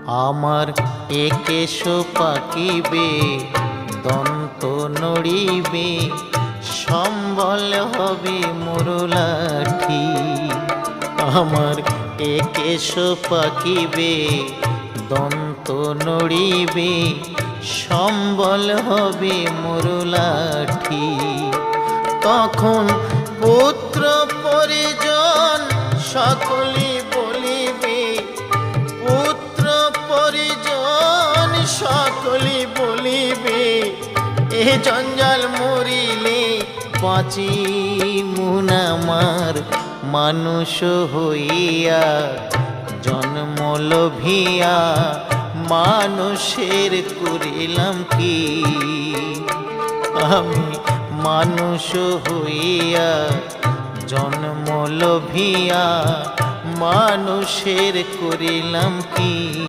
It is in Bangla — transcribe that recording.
আমার একেশ পাকিবে দন্ত নড়িবে সম্বল হবে মোরলাঠি। আমার একেশ পাকিবে দন্ত নড়িবে সম্বল হবে মোরলাঠি। তখন পুত্র পরিজন সকলে বলিবে, পুত্র পরিজন সকলে বলিবে, এ জঞ্জাল মরিলে বাঁচি মুনামার মানুষ হইয়া জন্ম লোভিয়া মানুষের করিলাম কি। আমি মানুষ হইয়া জন্ম লোভিয়া মানুষের করিলাম কি।